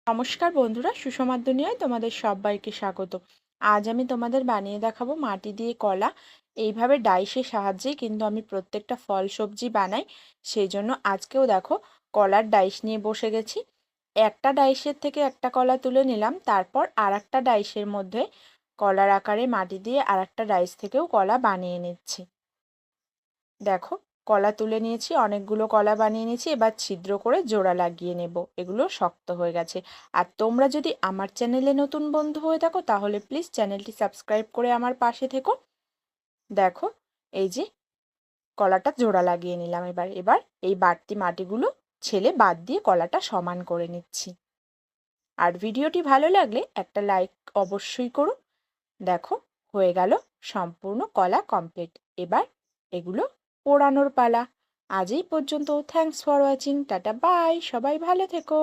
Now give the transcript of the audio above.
নমস্কার বন্ধুরা, সুষমার দুনিয়ায় তোমাদের সবাইকে স্বাগত। আজ আমি তোমাদের বানিয়ে দেখাবো মাটি দিয়ে কলা। এইভাবে ডাইসের সাহায্যেই কিন্তু আমি প্রত্যেকটা ফল সবজি বানাই। সেই জন্য আজকেও দেখো কলার ডাইস নিয়ে বসে গেছি। একটা ডাইসের থেকে একটা কলা তুলে নিলাম, তারপর আর একটা ডাইসের মধ্যে কলার আকারে মাটি দিয়ে আর একটা ডাইস থেকেও কলা বানিয়ে নিচ্ছি। দেখো, কলা তুলে নিয়েছি, অনেকগুলো কলা বানিয়ে নিয়েছি। এবার ছিদ্র করে জোড়া লাগিয়ে নেব, এগুলো শক্ত হয়ে গেছে। আর তোমরা যদি আমার চ্যানেলে নতুন বন্ধু হয়ে থাকো তাহলে প্লিজ চ্যানেলটি সাবস্ক্রাইব করে আমার পাশে থেকো। দেখো, এই যে কলাটা জোড়া লাগিয়ে নিলাম। এবার এই বাড়তি মাটিগুলো ছেলে বাদ দিয়ে কলাটা সমান করে নিচ্ছি। আর ভিডিওটি ভালো লাগলে একটা লাইক অবশ্যই করো। দেখো, হয়ে গেল, সম্পূর্ণ কলা কমপ্লিট। এবার এগুলো পোড়ানোর পালা। আজ এই পর্যন্ত। Thanks for watching. Tata bye, সবাই ভালো থেকো।